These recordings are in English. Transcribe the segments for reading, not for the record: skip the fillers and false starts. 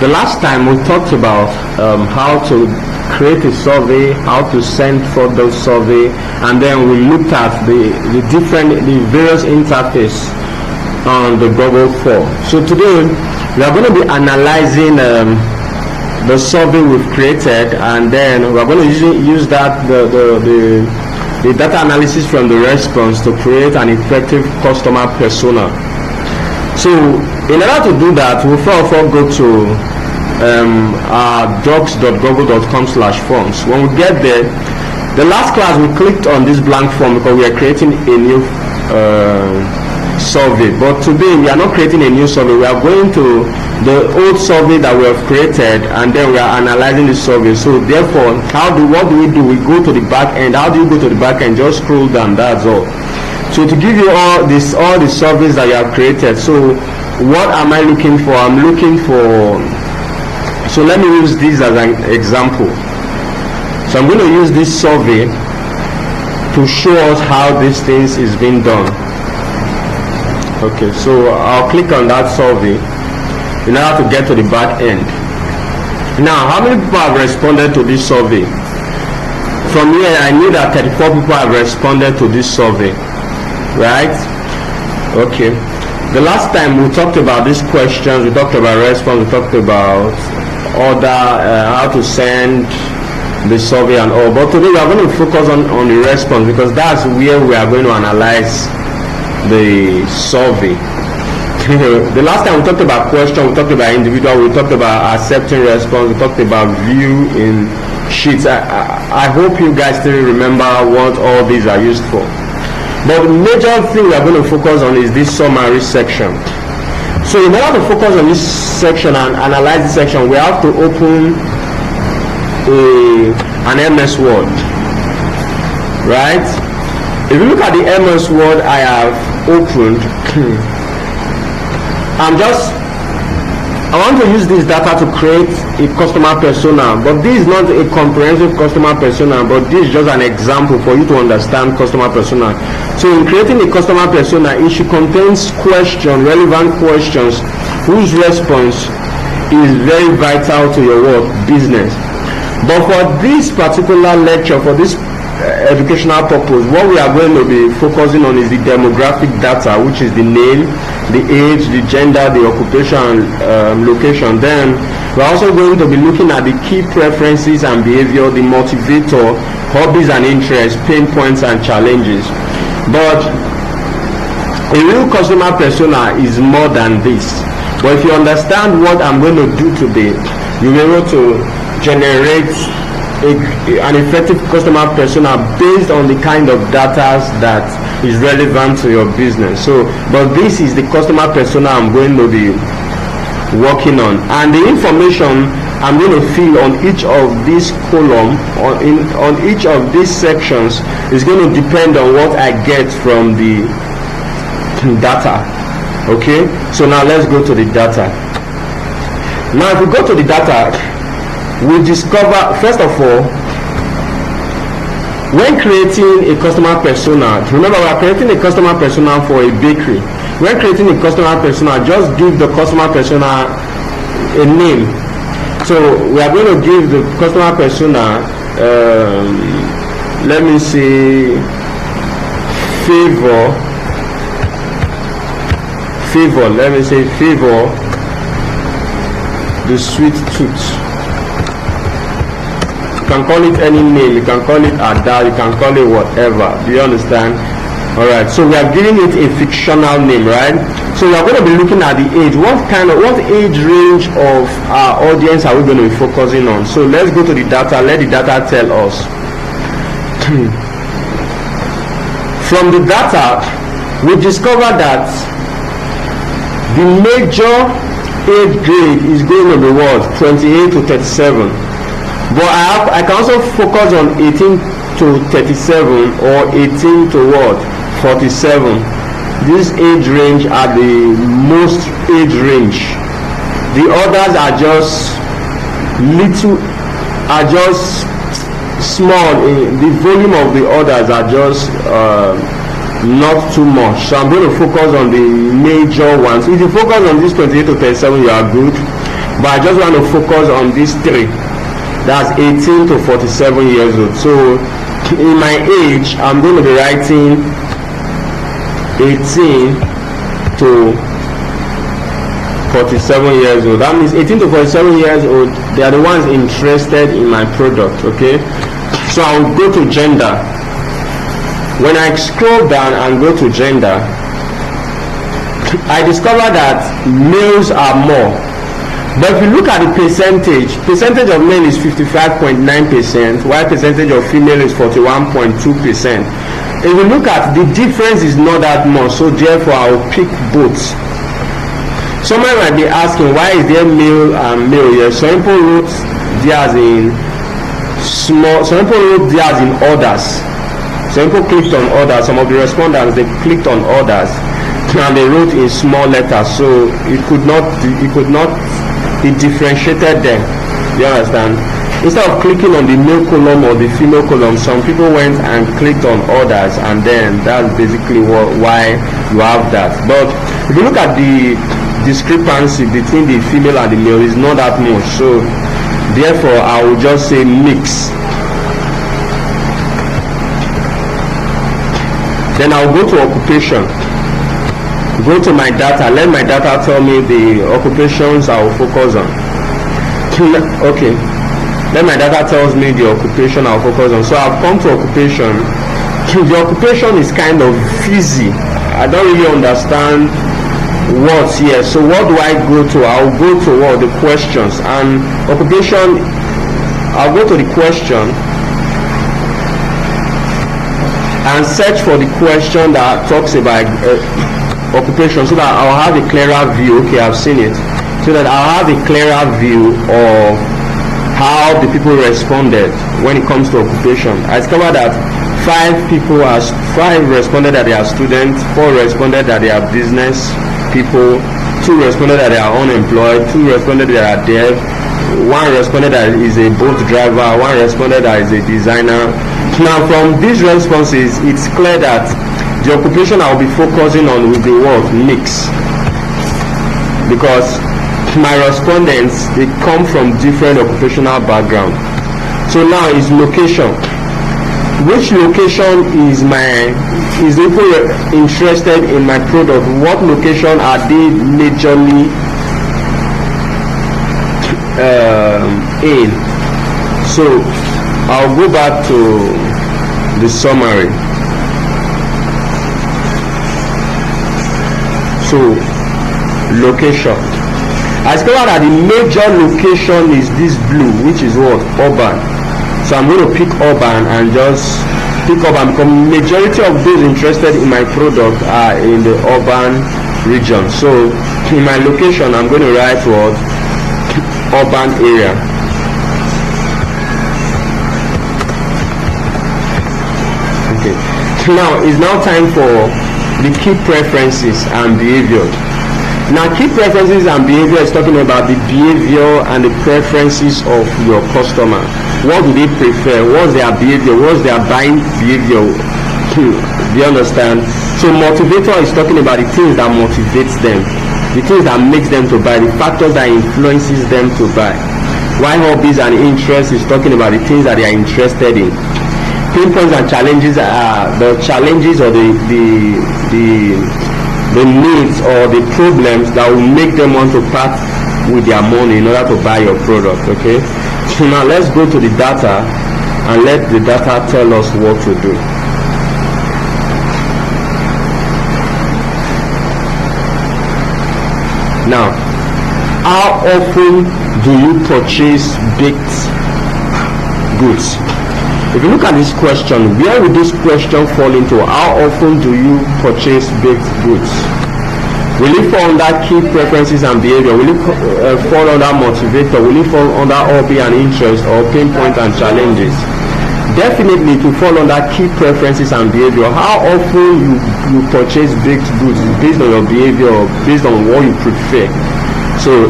The last time we talked about how to create a survey, how to send for those survey, and then we looked at the various interface on the Google form. So today we are going to be analyzing the survey we've created, and then we're going to use that the data analysis from the response to create an effective customer persona. So in order to do that, we'll first of all go to docs.google.com/forms. When we get there, the last class we clicked on this blank form because we are creating a new survey, but today we are not creating a new survey. We are going to the old survey that we have created, and then we are analyzing the survey. So therefore, what do? We go to the back end. How do you go to the back end? Just scroll down, that's all. So to give you all the surveys that you have created, so what am I looking for? I'm looking for, so let me use this as an example. So I'm going to use this survey to show us how these things is being done. Okay, so I'll click on that survey in order to get to the back end. Now, how many people have responded to this survey? From here, I knew that 34 people have responded to this survey, right? Okay. The last time we talked about these questions, we talked about response, we talked about how to send the survey and all. But today we are going to focus on the response, because that's where we are going to analyze the survey. The last time we talked about question, we talked about individual, we talked about accepting response, we talked about view in sheets. I hope you guys still remember what all these are used for. But the major thing we are going to focus on is this summary section. So in order to focus on this section and analyze this section, we have to open an MS Word, right? If you look at the MS Word I have opened, I want to use this data to create a customer persona, but this is not a comprehensive customer persona, but this is just an example for you to understand customer persona. So in creating a customer persona, it should contain questions, relevant questions, whose response is very vital to your work, business. But for this particular lecture, for this educational purpose, what we are going to be focusing on is the demographic data, which is the name, the age, the gender, the occupation, location. Then we're also going to be looking at the key preferences and behavior, the motivator, hobbies and interests, pain points and challenges. But a real customer persona is more than this. But if you understand what I'm going to do today, you'll be able to generate an effective customer persona based on the kind of data that is relevant to your business. So, but this is the customer persona I'm going to be working on, and the information I'm going to fill on each of these columns, on each of these sections, is going to depend on what I get from the data. Okay, so now let's go to the data. Now if we go to the data, we discover, first of all, when creating a customer persona, remember we are creating a customer persona for a bakery. When creating a customer persona, just give the customer persona a name. So we are going to give the customer persona, let me see, favor, let me say favor, the sweet tooth. You can call it any name, you can call it Ada, you can call it whatever. Do you understand? Alright, so we are giving it a fictional name, right? So we are going to be looking at the age. What age range of our audience are we going to be focusing on? So let's go to the data, let the data tell us. From the data, we discovered that the major age grade is going to be what? 28 to 37. But I can also focus on 18 to 37 or 18 to what? 47. This age range are the most age range. The others are just small. The volume of the others are just not too much. So I'm going to focus on the major ones. If you focus on this 28 to 37, you are good. but I just want to focus on these three. That's 18 to 47 years old. So in my age, I'm going to be writing 18 to 47 years old. That means 18 to 47 years old, they are the ones interested in my product. Okay, so I'll go to gender. When I scroll down and go to gender, I discover that males are more. But if you look at the percentage of men is 55.9%, while percentage of female is 41.2%. If you look at the difference is not that much, so therefore I will pick both. Someone might be asking, why is there male and male here? Some people wrote theirs in small, some people wrote theirs in orders. Some people clicked on orders. Some of the respondents, they clicked on orders and they wrote in small letters, so it could not be differentiated them. You understand? Instead of clicking on the male column or the female column, some people went and clicked on orders, and then that's basically why you have that. But if you look at the discrepancy between the female and the male, is not that much, so therefore I will just say mix. Then I'll go to occupation. Go to my data, let my data tell me the occupations I will focus on. Okay, let my data tells me the occupation I'll focus on. So I've come to occupation. The occupation is kind of fuzzy. I don't really understand what's here. So what do I go to? I'll go to what? The questions. And occupation, I'll go to the question and search for the question that talks about occupation, so that I'll have a clearer view. Okay, I've seen it. So that I'll have a clearer view of how the people responded when it comes to occupation. I discovered that 5 responded that they are students, 4 responded that they are business people, 2 responded that they are unemployed, 2 responded that they are deaf, 1 responded that is a boat driver, 1 responded that is a designer. Now from these responses, it's clear that the occupation I'll be focusing on will be what? Mix. Because my respondents, they come from different occupational background. So now is location. Which location is people interested in my product? What location are they majorly in? So I'll go back to the summary. So location, I discovered that the major location is this blue, which is what? Urban. So I'm going to pick urban and just pick urban, because majority of those interested in my product are in the urban region. So in my location, I'm going to write what? Urban area. Okay, now it's now time for the key preferences and behavior. Now key preferences and behavior is talking about the behavior and the preferences of your customer. What do they prefer? What's their behavior? What's their buying behavior? Do you understand? So motivator is talking about the things that motivates them, the things that makes them to buy, the factors that influences them to buy. While hobbies and interests is talking about the things that they are interested in. Pinpoints and challenges are the challenges or the needs or the problems that will make them want to part with their money in order to buy your product. Okay, so now let's go to the data and let the data tell us what to do. Now, how often do you purchase baked goods? If you look at this question, where will this question fall into? How often do you purchase baked goods? Will it fall under key preferences and behavior? Will it fall under motivator? Will it fall under hobby and interest, or pinpoint and challenges? Definitely to fall under key preferences and behavior. How often you purchase baked goods is based on your behavior, or based on what you prefer. So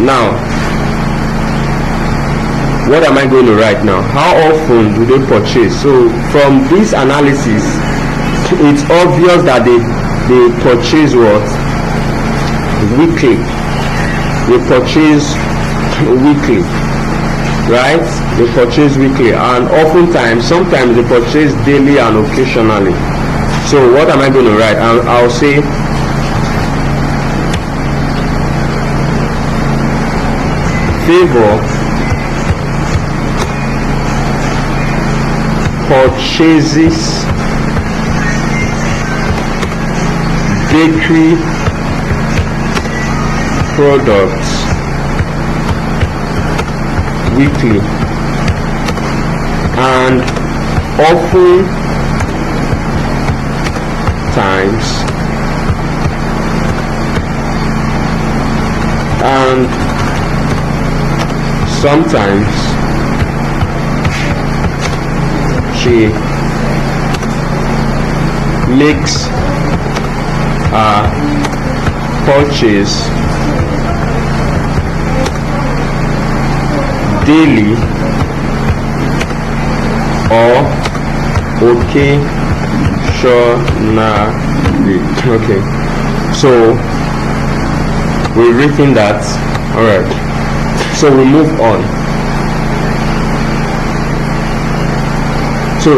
now, what am I going to write now? How often do they purchase? So from this analysis, it's obvious that they purchase what? Weekly. they purchase weekly, right? They purchase weekly, and oftentimes, sometimes they purchase daily and occasionally. So what am I going to write? I'll say favor purchases bakery products weekly, and often times and sometimes she makes a purchase daily or occasionally. Okay, so we're written that. All right, so we move on. So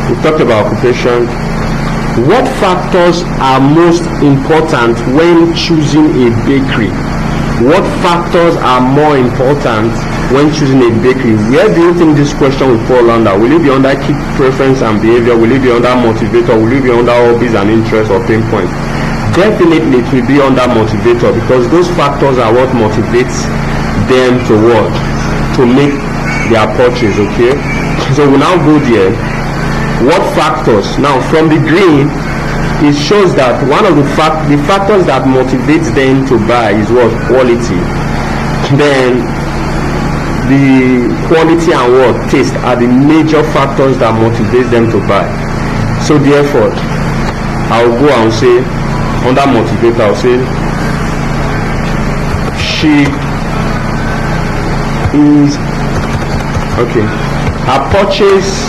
we talked about occupation. What factors are most important when choosing a bakery? What factors are more important when choosing a bakery? Where do you think this question will fall under? Will it be under key preference and behavior? Will it be under motivator? Will it be under hobbies and interests or pain points? Definitely it will be under motivator, because those factors are what motivates them to what? To make their purchase, okay? So we now go there. What factors? Now from the green, it shows that one of the factors that motivates them to buy is what? Quality. Then the quality and what? Taste are the major factors that motivates them to buy. So therefore, I'll go and say under motivator, I'll say she is okay. Her purchase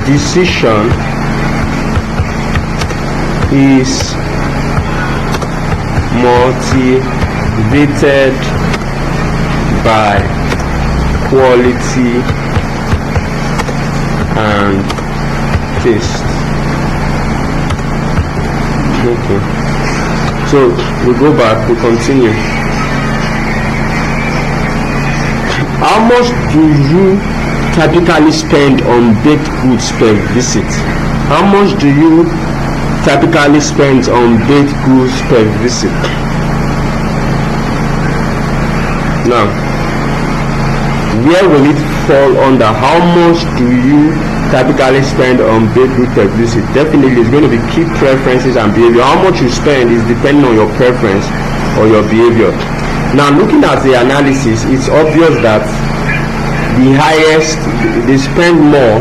decision is motivated by quality and taste. Okay, so we go back, we continue. How much do you typically spend on baked goods per visit? How much do you typically spend on baked goods per visit? Now, where will it fall under? How much do you typically spend on baked goods per visit? Definitely it's going to be key preferences and behavior. How much you spend is depending on your preference or your behavior. Now, looking at the analysis, it's obvious that the highest, they spend more,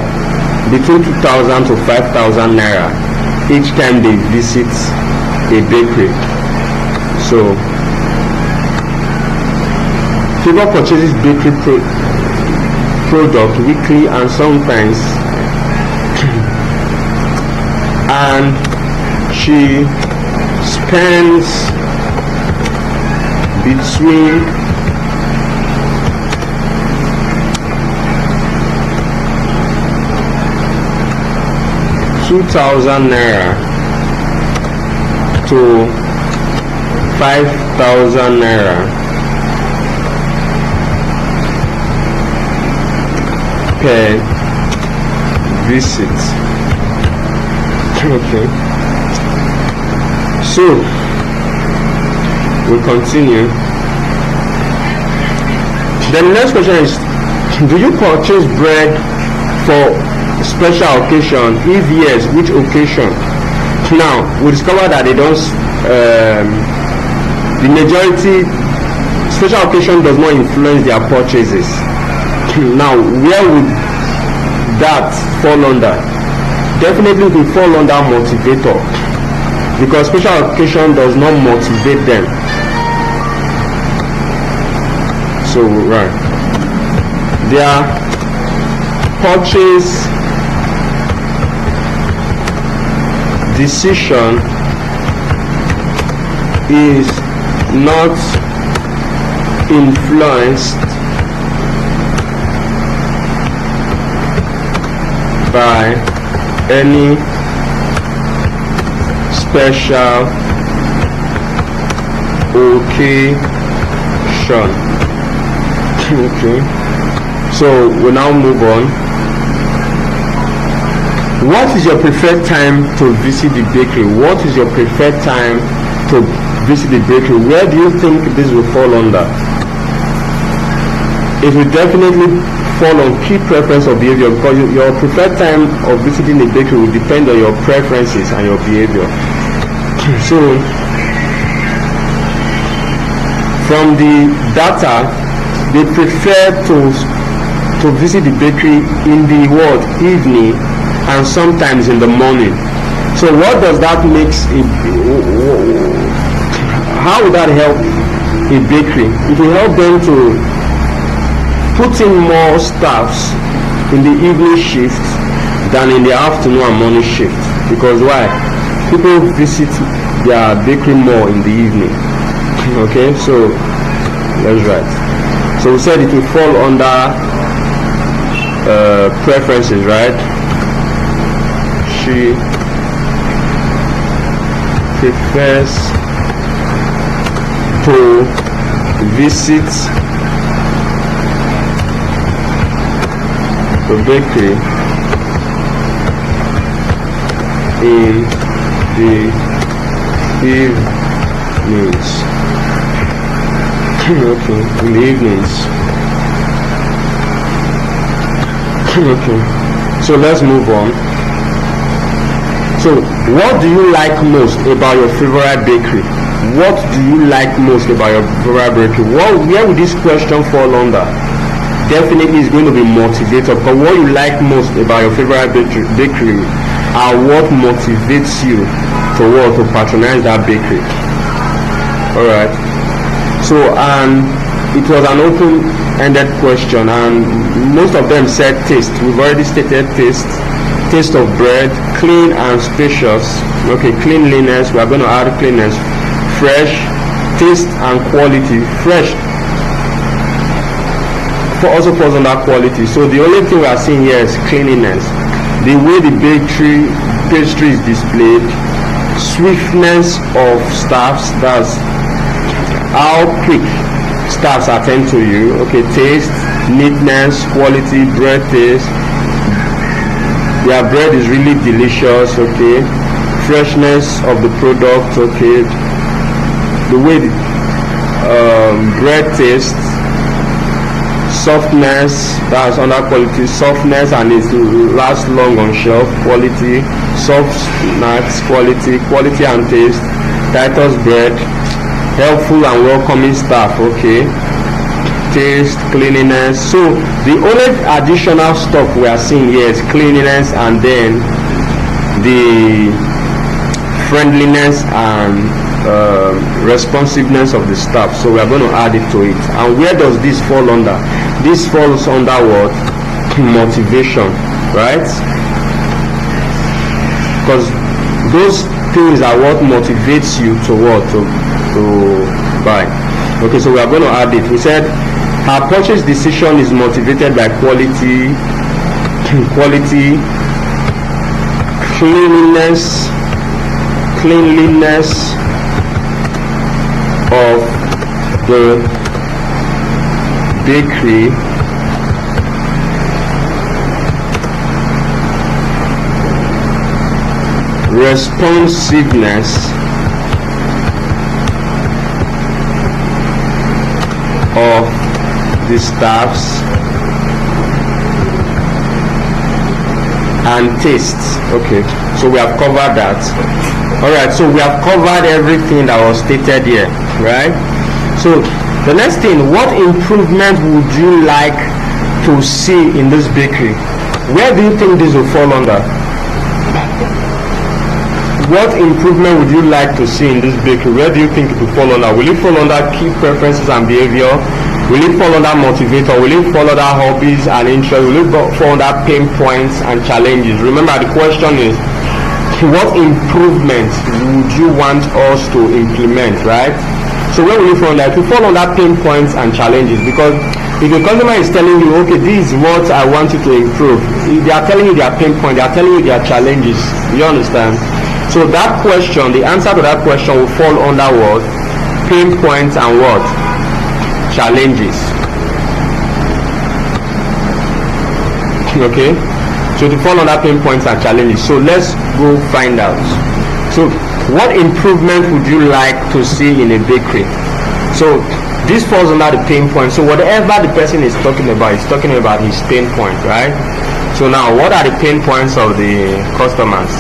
between 2,000 to 5,000 naira each time they visit a bakery. So people purchases bakery product weekly and sometimes and she spends between 2,000 naira to 5,000 naira per visit. Okay, so we continue. The next question is, do you purchase bread for special occasion? If yes, which occasion? Now we discover that they don't the majority special occasion does not influence their purchases. Now where would that fall under? Definitely it will fall under motivator, because special occasion does not motivate them. So right, their purchase decision is not influenced by any special occasion. Okay, so we'll now move on. What is your preferred time to visit the bakery? What is your preferred time to visit the bakery? Where do you think this will fall under? It will definitely fall on key preference or behavior, because your preferred time of visiting the bakery will depend on your preferences and your behavior. So from the data, they prefer to visit the bakery in the evening and sometimes in the morning. So what does that make? How would that help a bakery? It will help them to put in more staffs in the evening shift than in the afternoon and morning shift. Because why? People visit their bakery more in the evening. Okay, so let's write. So we said it will fall under preferences, right? She prefers to visit the bakery in the evenings. Okay, in the evenings. Okay, so let's move on. So what do you like most about your favorite bakery? What do you like most about your favorite bakery? Where would this question fall under? Definitely is going to be motivator, because what you like most about your favorite bakery are what motivates you to patronize that bakery. Alright, so it was an open-ended question, and most of them said taste. We've already stated taste of bread, clean and spacious. Okay, cleanliness, we are going to add cleanness. Fresh, taste and quality. Fresh also falls under quality. So the only thing we are seeing here is cleanliness. The way the pastry is displayed, swiftness of staffs, that's how quick staffs attend to you. Okay, taste, neatness, quality, bread taste. Their bread is really delicious. Okay, freshness of the product. Okay, the way the bread tastes. Softness, that's under quality. Softness and it lasts long on shelf. Quality. Soft snacks. Quality and taste. Titus bread. Helpful and welcoming staff. Okay, taste, cleanliness. So the only additional stuff we are seeing here is cleanliness, and then the friendliness and responsiveness of the staff. So we are going to add it to it. And where does this fall under? This falls under what? Motivation, right? Because those things are what motivates you to what? To buy. Okay, so we are going to add it. We said our purchase decision is motivated by quality, cleanliness of the bakery, responsiveness of the staffs, and tastes. Okay, so we have covered that. Alright, so we have covered everything that was stated here, right? So the next thing, what improvement would you like to see in this bakery? Where do you think this will fall under? What improvement would you like to see in this bakery? Where do you think it will fall under? Will it fall under key preferences and behavior? Will it fall under motivator? Will it fall under hobbies and interests? Will it fall under pain points and challenges? Remember, the question is, what improvement would you want us to implement, right? So where will you fall on that? We fall on that pain points and challenges, because if a customer is telling you, okay, this is what I want you to improve, they are telling you their pain point, they are telling you their challenges. You understand? So that question, the answer to that question will fall under what? Pain points and what? Challenges. Okay? So to fall under pain points and challenges. So let's go find out. So what improvement would you like to see in a bakery? So this falls under the pain point. So whatever the person is talking about his pain point, right? So now, what are the pain points of the customers?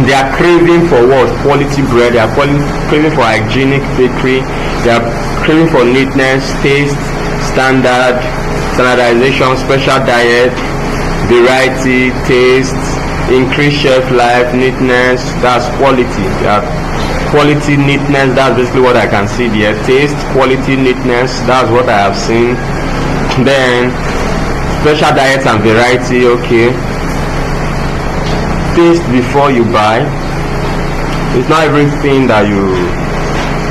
They are craving for what? Quality bread. They are craving for hygienic bakery. They are craving for neatness, taste, standardization, special diet, variety, taste, increased shelf life, neatness. That's quality. Quality, neatness, that's basically what I can see there. Taste, quality, neatness, that's what I have seen. Then special diet and variety. Okay, taste before you buy. It's not everything that you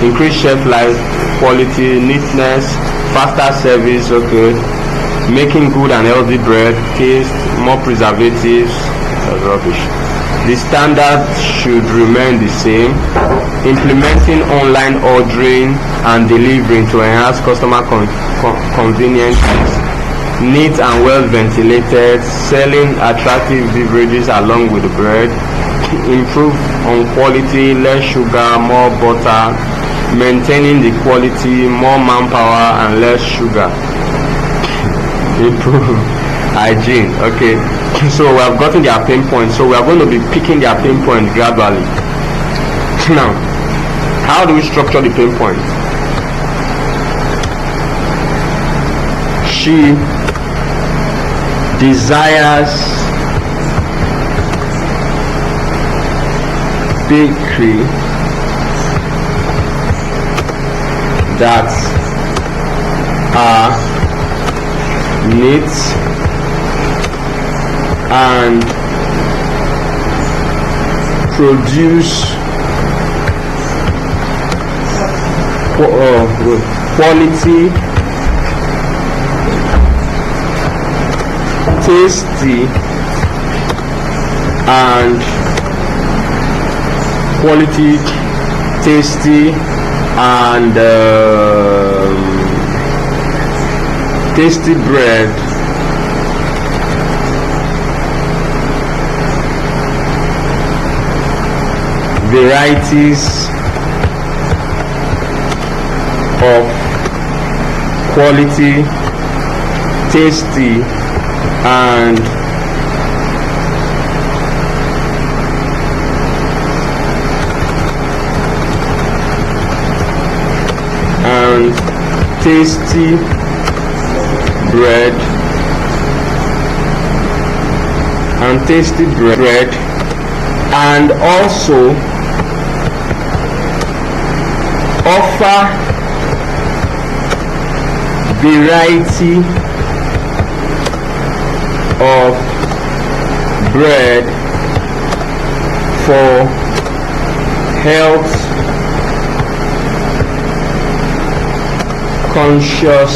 increase shelf life, quality, neatness, faster service. Okay, making good and healthy bread, taste, more preservatives. That's rubbish. The standard should remain the same. Implementing online ordering and delivering to enhance customer convenience. Neat and well ventilated. Selling attractive beverages along with the bread. Improve on quality, less sugar, more butter. Maintaining the quality, more manpower and less sugar. Improve hygiene. Okay, so we have gotten their pain points, so we are going to be picking their pain points gradually. Now, how do we structure the pain point? She desires bakery that are neat and produce quality, tasty and quality, tasty and tasty bread varieties of quality, tasty and tasty bread and also offer variety of bread for health conscious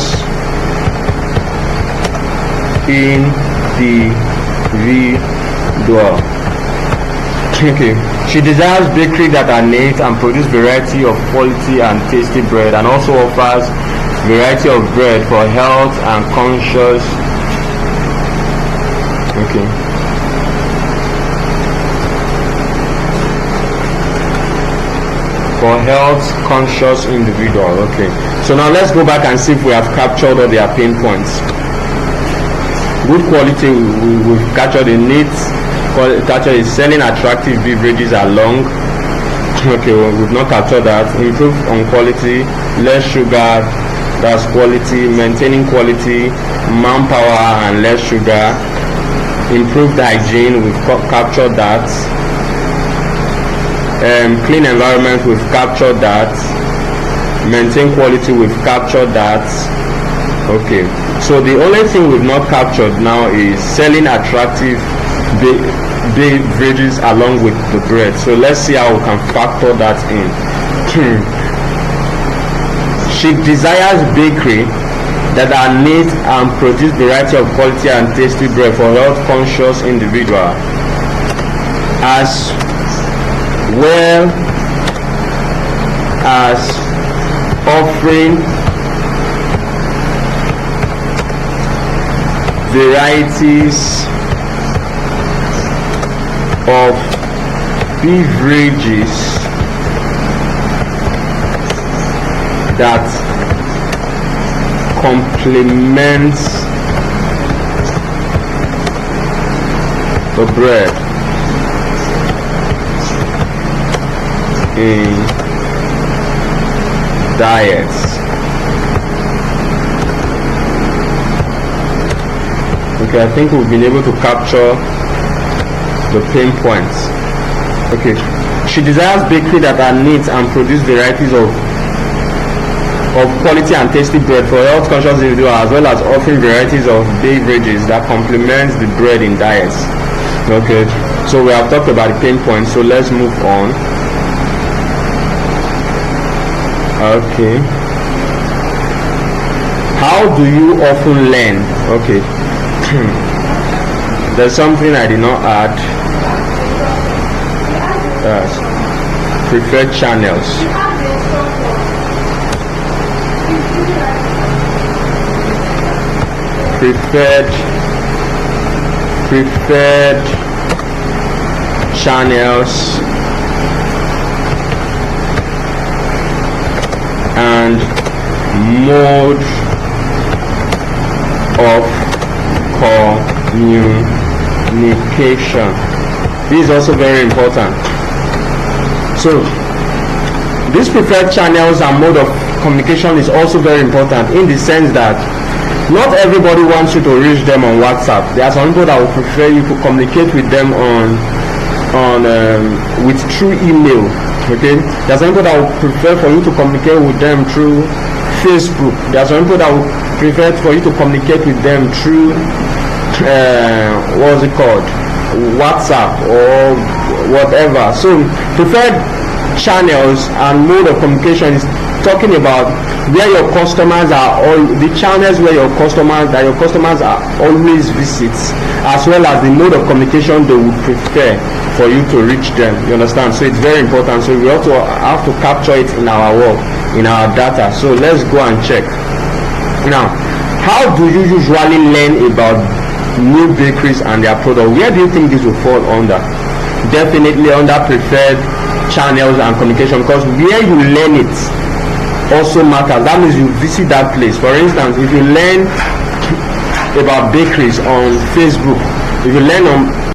individual. Okay, she desires bakery that are neat and produce variety of quality and tasty bread, and also offers variety of bread for health and conscious. Okay. For health conscious individual. Okay, so now let's go back and see if we have captured all their pain points. Good quality, we've captured the needs. Captured is selling attractive beverages along. Okay, we've not captured that. Improve on quality, less sugar, that's quality. Maintaining quality, manpower and less sugar. Improved hygiene, we've captured that. Clean environment, we've captured that. Maintain quality, we've captured that. Okay, so the only thing we've not captured now is selling attractive beverages along with the bread. So let's see how we can factor that in. She desires bakery that are neat and produce variety of quality and tasty bread for health conscious individual, as well as offering varieties of beverages that complements the bread in diets. Okay, I think we've been able to capture the pain points. Okay, she desires bakery that are neat and produce varieties of quality and tasty bread for health conscious individuals, as well as offering varieties of beverages that complements the bread in diets. Okay, so we have talked about the pain points, so let's move on. Okay, how do you often learn? Okay, there's something I did not add. Preferred channels. Preferred channels and mode of communication. This is also very important. So these preferred channels and mode of communication is also very important, in the sense that not everybody wants you to reach them on WhatsApp. There are some people that will prefer you to communicate with them with through email. Okay, there are some people that will prefer for you to communicate with them through Facebook. There are some people that will prefer for you to communicate with them through what's it called, WhatsApp or whatever. So preferred channels and mode of communication is talking about where your customers are, all the channels where your customers are always visits, as well as the mode of communication they would prefer for you to reach them. You understand? So it's very important. So we also have to capture it in our work, in our data. So let's go and check. Now, how do you usually learn about new bakeries and their product? Where do you think this will fall under? Definitely under preferred channels and communication, because where you learn it also matters. That means you visit that place. For instance, if you learn about bakeries on Facebook, if you learn